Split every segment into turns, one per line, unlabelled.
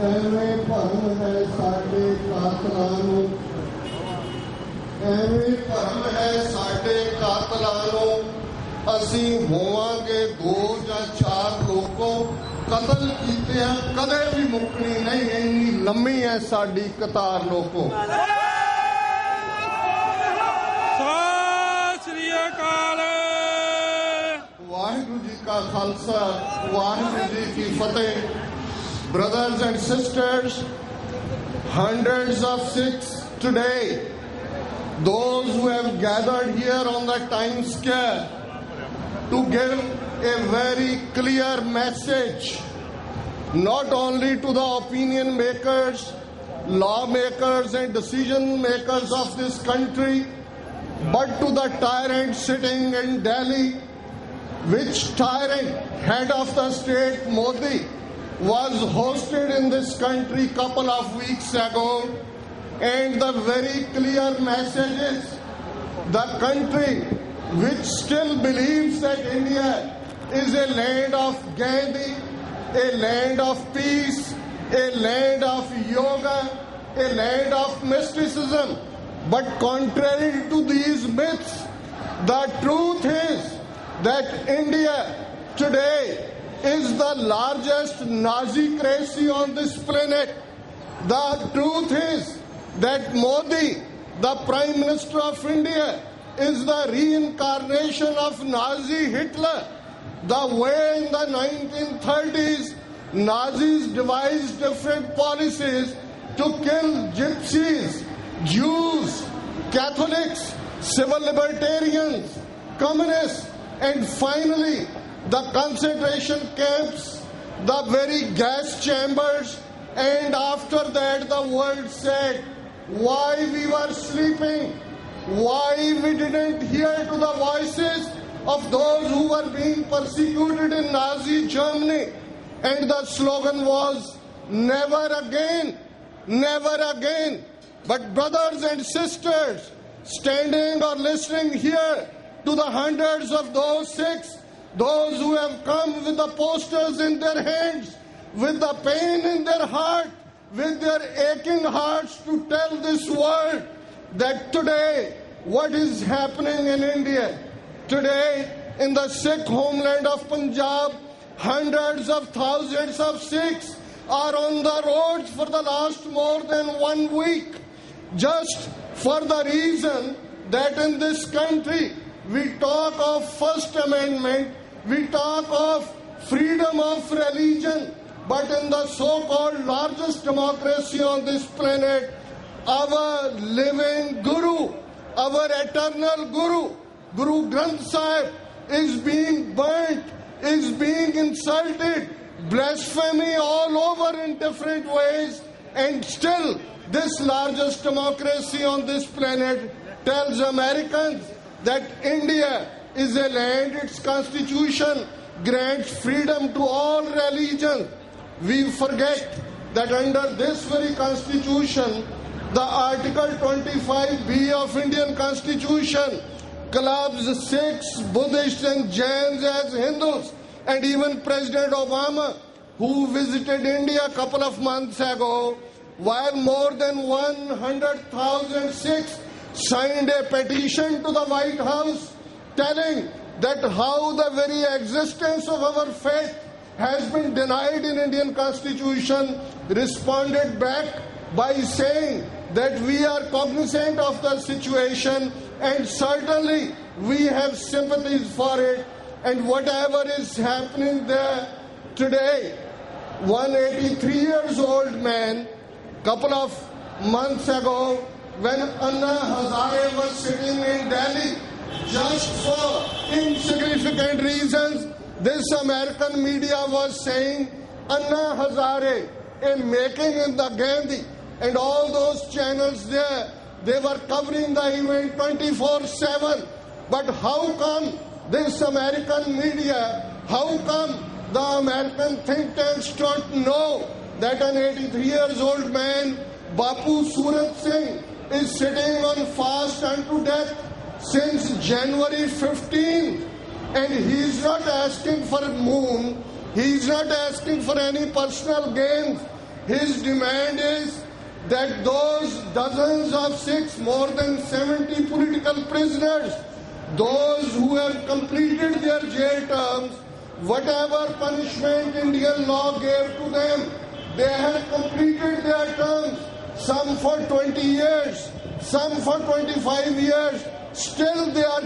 ਐਵੇਂ ਭਰਮ ਹੈ ਸਾਡੇ ਕਾਤਲਾਂ ਨੂੰ, ਐਵੇਂ ਭਰਮ ਹੈ ਸਾਡੇ ਕਾਤਲਾਂ ਨੂੰ। ਅਸੀਂ ਹੋਵਾਂਗੇ 2 ਜਾਂ 4 ਲੋਕੋਂ ਕਤਲ ਕੀਤੇ ਆ, ਕਦੇ ਵੀ ਮੁੱਕਣੀ ਨਹੀਂ, ਇੰਨੀ ਲੰਮੀ ਹੈ ਸਾਡੀ ਕਤਾਰ ਲੋਕੋਂ।
ਸਤਿ ਸ੍ਰੀ ਅਕਾਲ।
ਵਾਹਿਗੁਰੂ ਜੀ ਕਾ ਖਾਲਸਾ, ਵਾਹਿਗੁਰੂ ਜੀ ਕੀ ਫਤਿਹ। Brothers and sisters, hundreds of Sikhs today, those who have gathered here on the Times Square to give a very clear message, not only to the opinion makers, lawmakers and decision makers of this country, but to the tyrant sitting in Delhi, which tyrant, head of the state Modi, was hosted in this country couple of weeks ago, and the very clear message is the country which still believes that India is a land of Gandhi, a land of peace, a land of yoga, a land of mysticism. But contrary to these myths, the truth is that India today is the largest Nazicracy on this planet. The truth is that Modi, the Prime Minister of India, is the reincarnation of Nazi Hitler. The way in the 1930s Nazis devised different policies to kill gypsies, Jews, Catholics, civil libertarians, communists, and finally the concentration camps, the very gas chambers, and after that the world said, why we were sleeping, why we didn't hear to the voices of those who were being persecuted in Nazi Germany. And the slogan was, never again, never again. But brothers and sisters, standing or listening here to the hundreds of those Sikhs, those who have come with the posters in their hands, with the pain in their heart, with their aching hearts to tell this world that today what is happening in India, today in the Sikh homeland of Punjab, hundreds of thousands of Sikhs are on the roads for the last more than 1 week, just for the reason that in this country we talk of First Amendment, we talk of freedom of religion, but in the so-called largest democracy on this planet, our living Guru, our eternal Guru, Guru Granth Sahib, is being burnt, is being insulted, blasphemy all over in different ways, and still this largest democracy on this planet tells Americans that India is a land, its constitution grants freedom to all religions. We forget that under this very constitution, the Article 25B of Indian Constitution clubs Sikhs, Buddhists and Jains as Hindus. And even President Obama, who visited India a couple of months ago, while more than 100,000 Sikhs signed a petition to the White House telling that how the very existence of our faith has been denied in Indian Constitution, responded back by saying that we are cognizant of the situation and certainly we have sympathies for it, and whatever is happening there today, 183 years old man, couple of months ago, when Anna Hazare was sitting in Delhi, just for insignificant reasons, this American media was saying Anna Hazare, a making in the Gandhi, and all those channels there, they were covering the event 24/7. But how come this American media, how come the American think tanks don't know that an 83 years old man, Bapu Surat Singh, is sitting on fast unto death since January 15th, and he is not asking for moon, he is not asking for any personal gains, His demand is that those dozens of Sikhs, more than 70 political prisoners, those who have completed their jail terms, whatever punishment Indian law gave to them, they have completed their terms, some for 20 years, some for 25 years. Still they are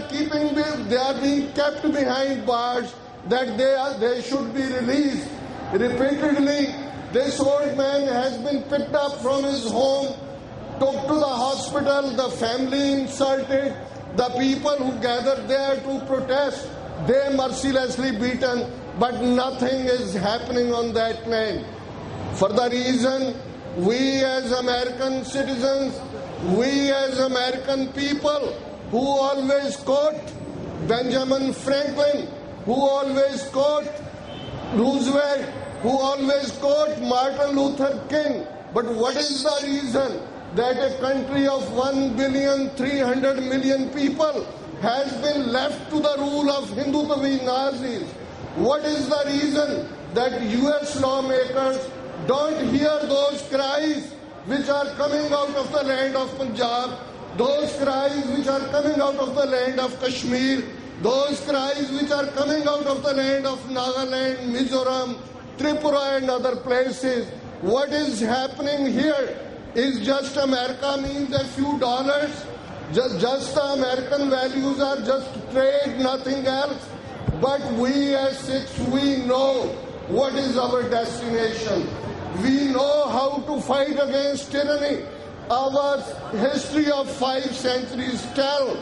being kept behind bars, that they should be released. Repeatedly, this old man has been picked up from his home, took to the hospital, the family insulted, the people who gathered there to protest, they mercilessly beaten, but nothing is happening on that land. For the reason, we as American citizens, we as American people, who always quote Benjamin Franklin, who always quote Roosevelt, who always quote Martin Luther King. But what is the reason that a country of 1,300,000,000 people has been left to the rule of Hindutva Nazis? What is the reason that US lawmakers don't hear those cries which are coming out of the land of Punjab, those cries which are coming out of the land of Kashmir, those cries which are coming out of the land of Nagaland, Mizoram, Tripura and other places? What is happening here is just America means a few dollars. Just the American values are just trade, nothing else. But we as Sikhs, we know what is our destination. We know how to fight against tyranny. Our history of 5 centuries tell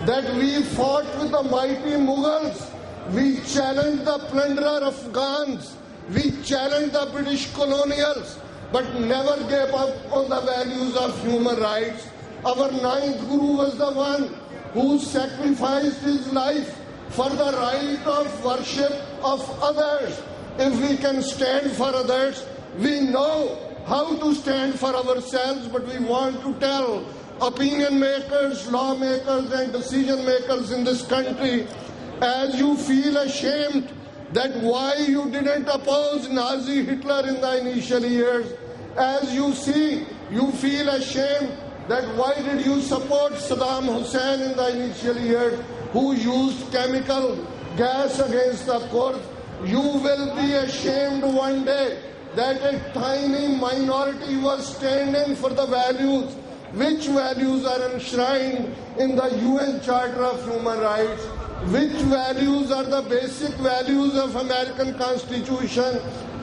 that we fought with the mighty Mughals. We challenged the plunderer Afghans. We challenged the British colonials, but never gave up on the values of human rights. Our 9th Guru was the one who sacrificed his life for the right of worship of others. If we can stand for others, we know how to stand for ourselves, but we want to tell opinion makers, lawmakers and decision makers in this country, as you feel ashamed that why you didn't oppose Nazi Hitler in the initial years, as you see, you feel ashamed that why did you support Saddam Hussein in the initial years, who used chemical gas against the Kurds. You will be ashamed one day that a tiny minority was standing for the values, which values are enshrined in the UN Charter of Human Rights, which values are the basic values of American Constitution,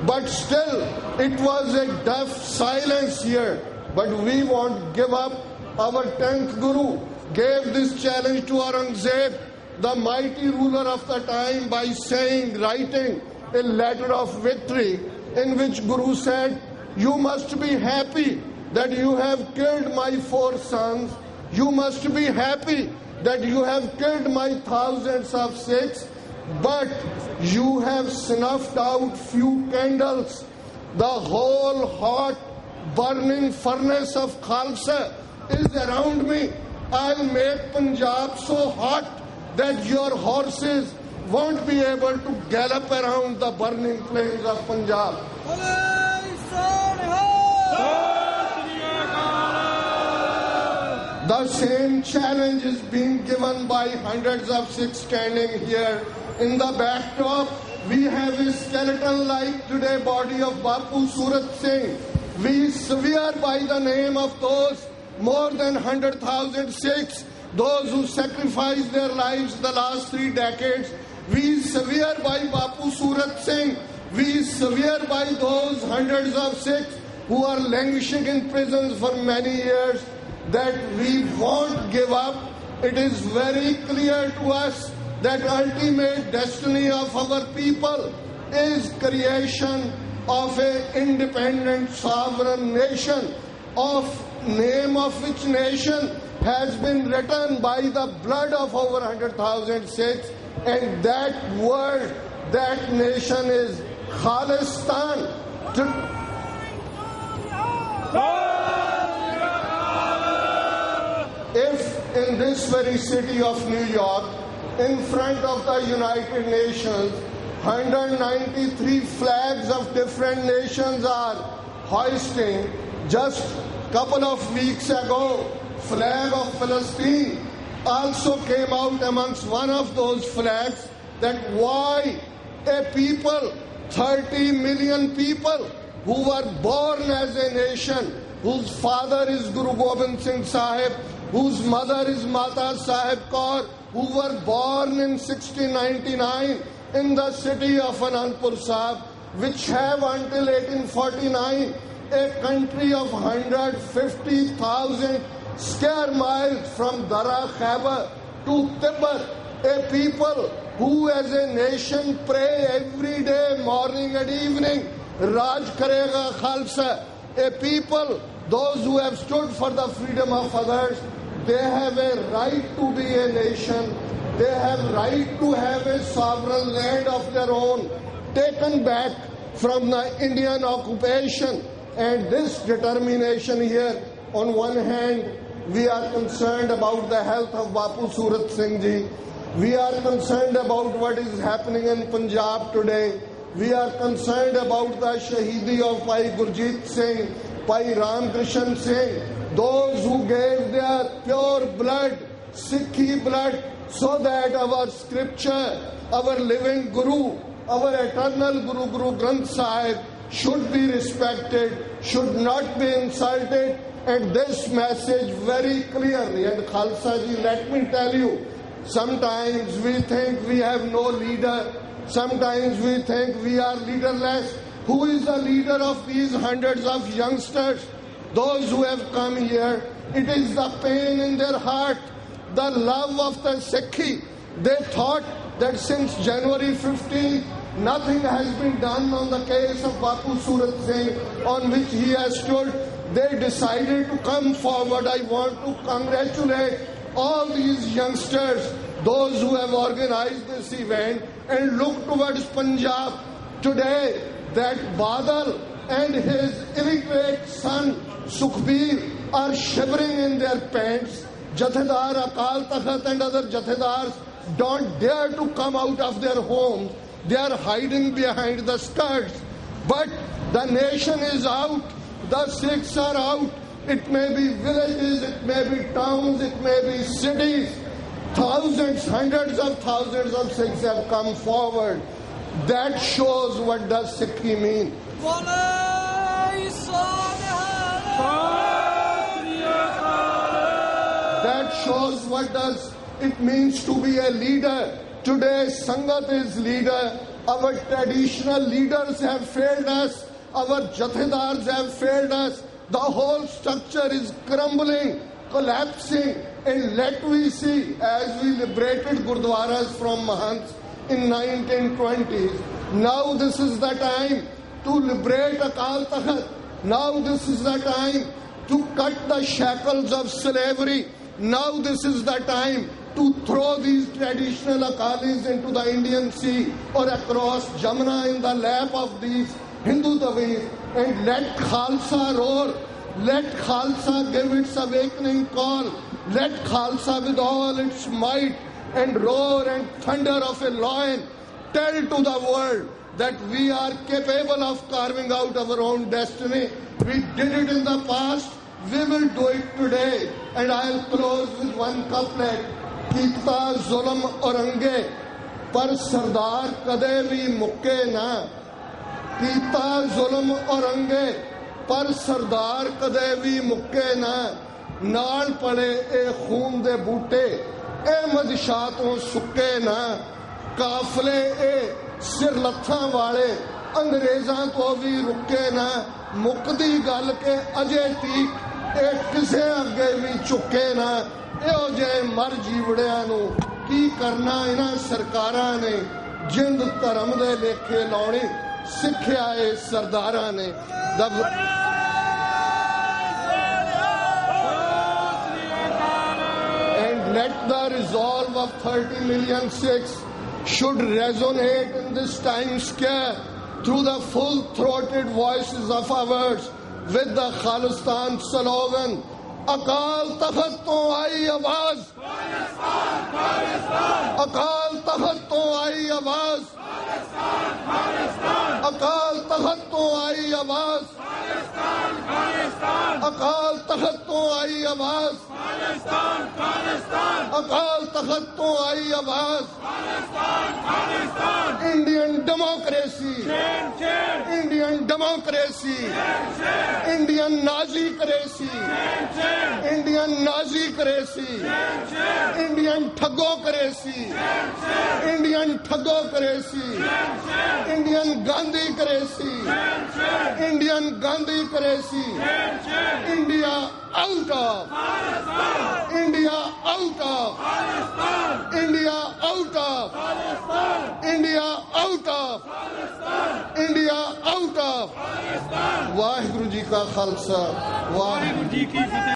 but still it was a deaf silence here. But we won't give up. Our 10th Guru gave this challenge to Aurangzeb, the mighty ruler of the time, by writing a letter of victory in which Guru said, you must be happy that you have killed my 4 sons. You must be happy that you have killed my thousands of Sikhs, but you have snuffed out few candles. The whole hot burning furnace of Khalsa is around me. I'll make Punjab so hot that your horses won't be able to gallop around the burning flames of Punjab. The same challenge is being given by hundreds of Sikhs standing here. In the backdrop, we have a skeleton-like today body of Bapu Surat Singh. We swear by the name of those more than 100,000 Sikhs, those who sacrificed their lives the last 3 decades. We swear by Bapu Surat Singh. We swear by those hundreds of Sikhs who are languishing in prisons for many years, that we won't give up. It is very clear to us that ultimate destiny of our people is creation of an independent sovereign nation, of name of which nation has been written by the blood of over 100,000 Sikhs, and that word, that nation is Khalistan. If in this very city of New York, in front of the United Nations, 193 flags of different nations are hoisting just couple of weeks ago, flag of Palestine also came out amongst one of those flags, that why a people, 30 million people who were born as a nation, whose father is Guru Gobind Singh Sahib, whose mother is Mata Sahib Kaur, who were born in 1699 in the city of Anandpur Sahib, which have until 1849 a country of 150,000 square miles from Dara Khyber to Tibet, a people who as a nation pray every day, morning and evening, Raj Karega Khalsa, a people, those who have stood for the freedom of others, they have a right to be a nation, they have right to have a sovereign land of their own, taken back from the Indian occupation. And this determination here, on one hand, we are concerned about the health of Bapu Surat Singh Ji. We are concerned about what is happening in Punjab today. We are concerned about the Shahidi of Bhai Gurjeet Singh, Bhai Ram Krishan Singh, those who gave their pure blood, Sikhi blood, so that our scripture, our living Guru, our eternal Guru, Guru Granth Sahib, should be respected, should not be insulted. And this message very clearly, and Khalsa ji, let me tell you, sometimes we think we have no leader, sometimes we think we are leaderless. Who is the leader of these hundreds of youngsters, those who have come here? It is the pain in their heart, the love of the Sikhi. They thought that since January 15th, nothing has been done on the case of Bapu Surat Singh, on which he has stood. They decided to come forward. I want to congratulate all these youngsters, those who have organized this event, and look towards Punjab today, that Badal and his illiterate son Sukhbir are shivering in their pants. Jathedar Akal Takht and other Jathedars don't dare to come out of their homes. They are hiding behind the skirts. But the nation is out. The Sikhs are out. It may be villages, it may be towns, it may be cities. Thousands, hundreds of thousands of Sikhs have come forward. That shows what does Sikhi mean. That shows what does it means to be a leader. Today, Sangat is leader. Our traditional leaders have failed us. Our Jathedars have failed us. The whole structure is crumbling, collapsing. And let we see, as we liberated Gurdwaras from Mahants in 1920s, now this is the time to liberate Akal Takht. Now this is the time to cut the shackles of slavery. Now this is the time to throw these traditional Akalis into the Indian Sea or across Jamuna in the lap of these Hindu Davis, and let Khalsa roar. Let Khalsa give its awakening call. Let Khalsa with all its might and roar and thunder of a lion tell to the world that we are capable of carving out our own destiny. We did it in the past, we will do it today. And I'll close with one couplet. Kita zulm orange, par sardar kade bhi mukke na. Kita zulm orange, par sardar kade bhi mukke na. Naal pade e khoon de boote, e madshaaton sukke na. Kafle e sir lathan wale, ਅੰਗਰੇਜ਼ਾਂ ਤੋਂ ਵੀ ਰੁਕੇ ਨਾ ਮੁੱਕਦੀ ਗੱਲ ਕੇ ਅਜੇ ਤੀਕ ਇਹ ਕਿਸੇ ਅੱਗੇ ਵੀ ਝੁਕੇ ਨਾ ਇਹੋ ਜਿਹੇ ਮਰ ਜੀਵੜਿਆਂ ਨੂੰ ਕੀ ਕਰਨਾ ਇਹਨਾਂ ਸਰਕਾਰਾਂ ਨੇ ਜਿੰਦ ਧਰਮ ਦੇ ਲੇਖੇ ਲਾਉਣੇ ਸਿੱਖਿਆ ਏ ਸਰਦਾਰਾਂ ਨੇ And let the resolve of 30 million Sikhs should resonate in this time scare through the full-throated voices of ours with the Khalistan slogan, Akal Takht to aayi awaaz, Akal Takht to aayi awaaz, Akal Takht तो आई आवाज, अकाल तख्त तो आई आवाज, अकाल तख्त तो आई आवाज। Indian democracy, Indian democracy, Indian Nazi करेसी, इंडियन नाजी करेसी, इंडियन ठगो करेसी, इंडियन ठगो करेसी, इंडियन गांधी करेसी, इंडियन गांधी करेसी। India out of, India out of, India out of, India out of, India out of. Waheguru ji का खालसा, वाहिगुरु जी की फतेह।